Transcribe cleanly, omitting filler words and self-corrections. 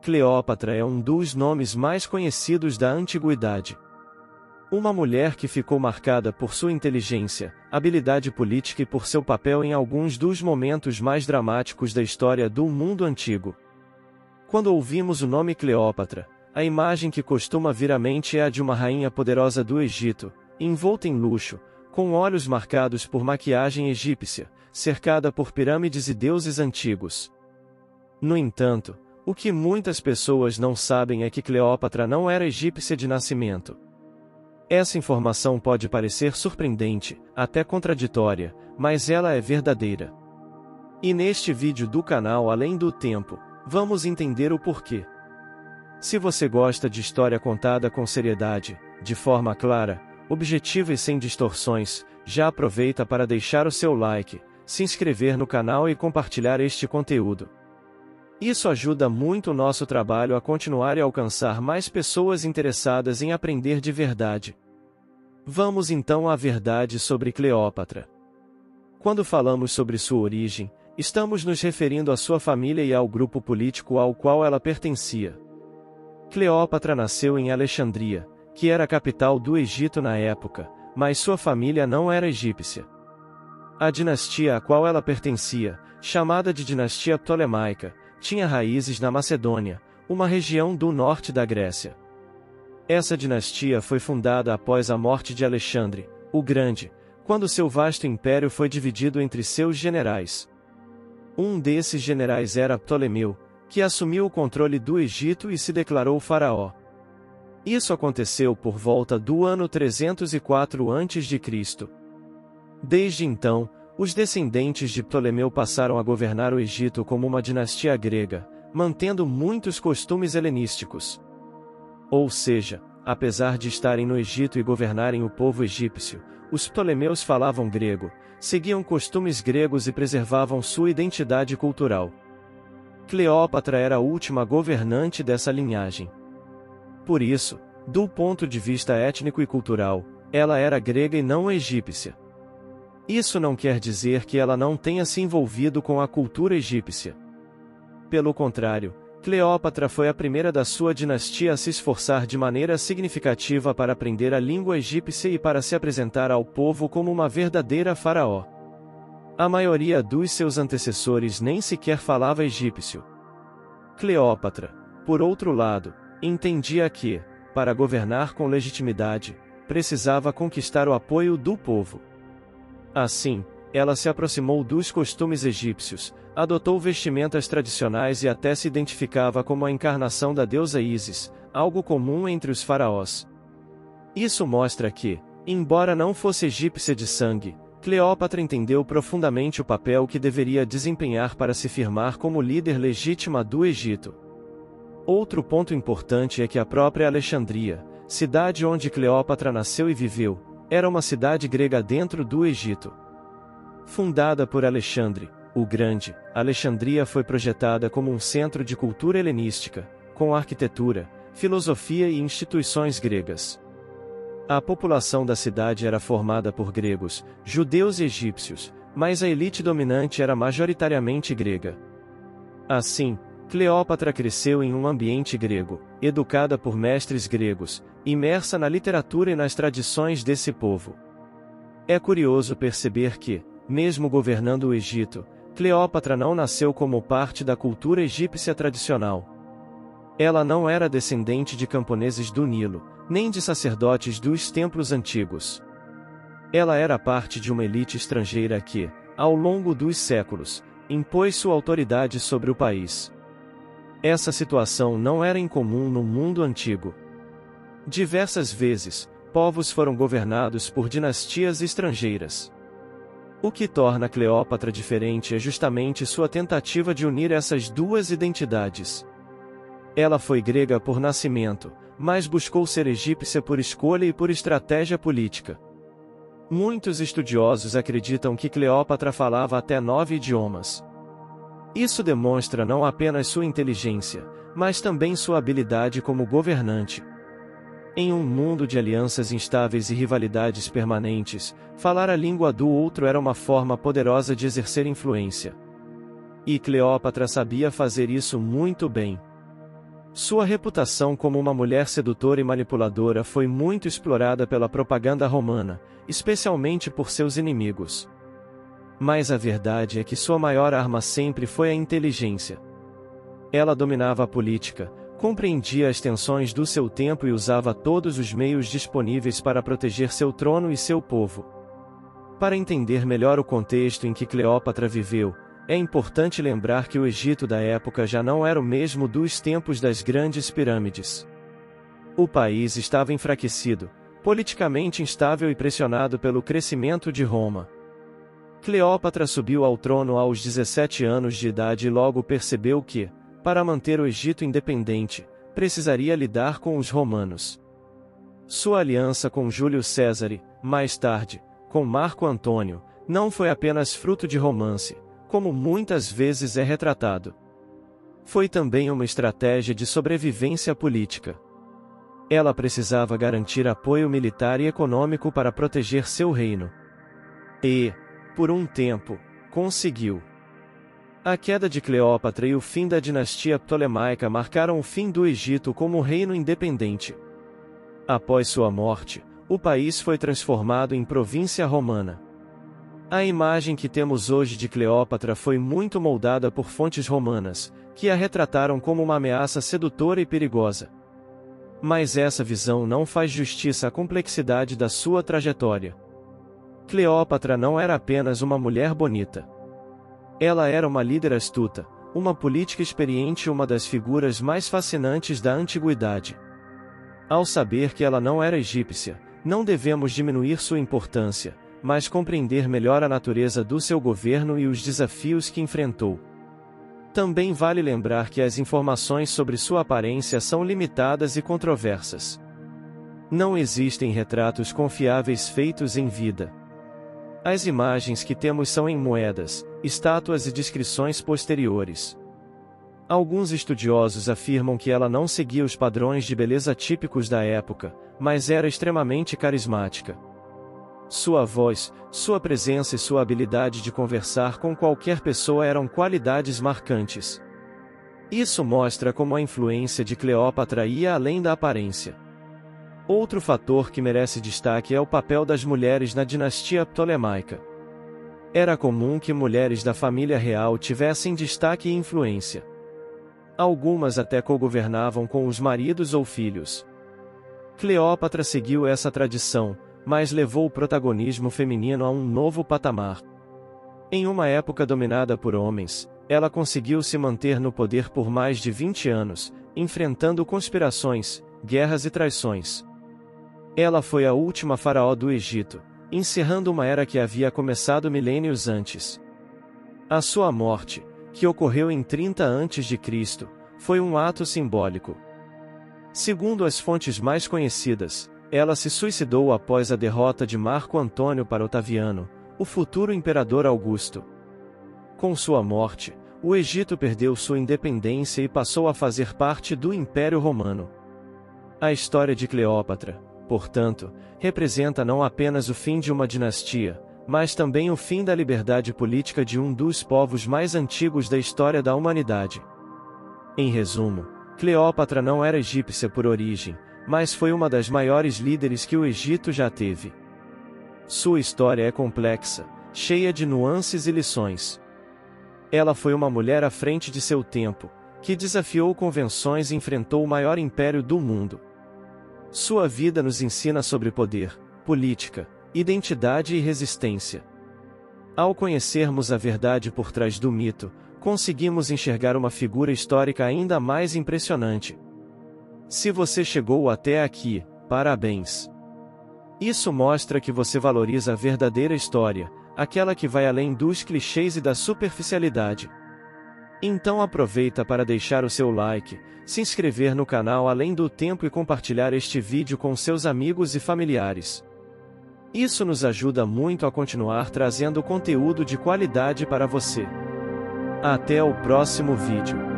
Cleópatra é um dos nomes mais conhecidos da antiguidade. Uma mulher que ficou marcada por sua inteligência, habilidade política e por seu papel em alguns dos momentos mais dramáticos da história do mundo antigo. Quando ouvimos o nome Cleópatra, a imagem que costuma vir à mente é a de uma rainha poderosa do Egito, envolta em luxo, com olhos marcados por maquiagem egípcia, cercada por pirâmides e deuses antigos. No entanto, o que muitas pessoas não sabem é que Cleópatra não era egípcia de nascimento. Essa informação pode parecer surpreendente, até contraditória, mas ela é verdadeira. E neste vídeo do canal Além do Tempo, vamos entender o porquê. Se você gosta de história contada com seriedade, de forma clara, objetiva e sem distorções, já aproveita para deixar o seu like, se inscrever no canal e compartilhar este conteúdo. Isso ajuda muito o nosso trabalho a continuar e alcançar mais pessoas interessadas em aprender de verdade. Vamos então à verdade sobre Cleópatra. Quando falamos sobre sua origem, estamos nos referindo à sua família e ao grupo político ao qual ela pertencia. Cleópatra nasceu em Alexandria, que era a capital do Egito na época, mas sua família não era egípcia. A dinastia a qual ela pertencia, chamada de dinastia ptolemaica, tinha raízes na Macedônia, uma região do norte da Grécia. Essa dinastia foi fundada após a morte de Alexandre, o Grande, quando seu vasto império foi dividido entre seus generais. Um desses generais era Ptolemeu, que assumiu o controle do Egito e se declarou faraó. Isso aconteceu por volta do ano 304 a.C. Desde então, os descendentes de Ptolemeu passaram a governar o Egito como uma dinastia grega, mantendo muitos costumes helenísticos. Ou seja, apesar de estarem no Egito e governarem o povo egípcio, os Ptolemeus falavam grego, seguiam costumes gregos e preservavam sua identidade cultural. Cleópatra era a última governante dessa linhagem. Por isso, do ponto de vista étnico e cultural, ela era grega e não egípcia. Isso não quer dizer que ela não tenha se envolvido com a cultura egípcia. Pelo contrário, Cleópatra foi a primeira da sua dinastia a se esforçar de maneira significativa para aprender a língua egípcia e para se apresentar ao povo como uma verdadeira faraó. A maioria dos seus antecessores nem sequer falava egípcio. Cleópatra, por outro lado, entendia que, para governar com legitimidade, precisava conquistar o apoio do povo. Assim, ela se aproximou dos costumes egípcios, adotou vestimentas tradicionais e até se identificava como a encarnação da deusa Ísis, algo comum entre os faraós. Isso mostra que, embora não fosse egípcia de sangue, Cleópatra entendeu profundamente o papel que deveria desempenhar para se firmar como líder legítima do Egito. Outro ponto importante é que a própria Alexandria, cidade onde Cleópatra nasceu e viveu, era uma cidade grega dentro do Egito. Fundada por Alexandre, o Grande, Alexandria foi projetada como um centro de cultura helenística, com arquitetura, filosofia e instituições gregas. A população da cidade era formada por gregos, judeus e egípcios, mas a elite dominante era majoritariamente grega. Assim, Cleópatra cresceu em um ambiente grego, educada por mestres gregos, imersa na literatura e nas tradições desse povo. É curioso perceber que, mesmo governando o Egito, Cleópatra não nasceu como parte da cultura egípcia tradicional. Ela não era descendente de camponeses do Nilo, nem de sacerdotes dos templos antigos. Ela era parte de uma elite estrangeira que, ao longo dos séculos, impôs sua autoridade sobre o país. Essa situação não era incomum no mundo antigo. Diversas vezes, povos foram governados por dinastias estrangeiras. O que torna Cleópatra diferente é justamente sua tentativa de unir essas duas identidades. Ela foi grega por nascimento, mas buscou ser egípcia por escolha e por estratégia política. Muitos estudiosos acreditam que Cleópatra falava até 9 idiomas. Isso demonstra não apenas sua inteligência, mas também sua habilidade como governante. Em um mundo de alianças instáveis e rivalidades permanentes, falar a língua do outro era uma forma poderosa de exercer influência. E Cleópatra sabia fazer isso muito bem. Sua reputação como uma mulher sedutora e manipuladora foi muito explorada pela propaganda romana, especialmente por seus inimigos. Mas a verdade é que sua maior arma sempre foi a inteligência. Ela dominava a política, compreendia as tensões do seu tempo e usava todos os meios disponíveis para proteger seu trono e seu povo. Para entender melhor o contexto em que Cleópatra viveu, é importante lembrar que o Egito da época já não era o mesmo dos tempos das grandes pirâmides. O país estava enfraquecido, politicamente instável e pressionado pelo crescimento de Roma. Cleópatra subiu ao trono aos 17 anos de idade e logo percebeu que, para manter o Egito independente, precisaria lidar com os romanos. Sua aliança com Júlio César e, mais tarde, com Marco Antônio, não foi apenas fruto de romance, como muitas vezes é retratado. Foi também uma estratégia de sobrevivência política. Ela precisava garantir apoio militar e econômico para proteger seu reino. E, por um tempo, conseguiu. A queda de Cleópatra e o fim da dinastia Ptolemaica marcaram o fim do Egito como reino independente. Após sua morte, o país foi transformado em província romana. A imagem que temos hoje de Cleópatra foi muito moldada por fontes romanas, que a retrataram como uma ameaça sedutora e perigosa. Mas essa visão não faz justiça à complexidade da sua trajetória. Cleópatra não era apenas uma mulher bonita. Ela era uma líder astuta, uma política experiente e uma das figuras mais fascinantes da antiguidade. Ao saber que ela não era egípcia, não devemos diminuir sua importância, mas compreender melhor a natureza do seu governo e os desafios que enfrentou. Também vale lembrar que as informações sobre sua aparência são limitadas e controversas. Não existem retratos confiáveis feitos em vida. As imagens que temos são em moedas, estátuas e descrições posteriores. Alguns estudiosos afirmam que ela não seguia os padrões de beleza típicos da época, mas era extremamente carismática. Sua voz, sua presença e sua habilidade de conversar com qualquer pessoa eram qualidades marcantes. Isso mostra como a influência de Cleópatra ia além da aparência. Outro fator que merece destaque é o papel das mulheres na dinastia Ptolemaica. Era comum que mulheres da família real tivessem destaque e influência. Algumas até cogovernavam com os maridos ou filhos. Cleópatra seguiu essa tradição, mas levou o protagonismo feminino a um novo patamar. Em uma época dominada por homens, ela conseguiu se manter no poder por mais de 20 anos, enfrentando conspirações, guerras e traições. Ela foi a última faraó do Egito, encerrando uma era que havia começado milênios antes. A sua morte, que ocorreu em 30 a.C., foi um ato simbólico. Segundo as fontes mais conhecidas, ela se suicidou após a derrota de Marco Antônio para Otaviano, o futuro imperador Augusto. Com sua morte, o Egito perdeu sua independência e passou a fazer parte do Império Romano. A história de Cleópatra, portanto, representa não apenas o fim de uma dinastia, mas também o fim da liberdade política de um dos povos mais antigos da história da humanidade. Em resumo, Cleópatra não era egípcia por origem, mas foi uma das maiores líderes que o Egito já teve. Sua história é complexa, cheia de nuances e lições. Ela foi uma mulher à frente de seu tempo, que desafiou convenções e enfrentou o maior império do mundo. Sua vida nos ensina sobre poder, política, identidade e resistência. Ao conhecermos a verdade por trás do mito, conseguimos enxergar uma figura histórica ainda mais impressionante. Se você chegou até aqui, parabéns! Isso mostra que você valoriza a verdadeira história, aquela que vai além dos clichês e da superficialidade. Então aproveita para deixar o seu like, se inscrever no canal além do tempo e compartilhar este vídeo com seus amigos e familiares. Isso nos ajuda muito a continuar trazendo conteúdo de qualidade para você. Até o próximo vídeo.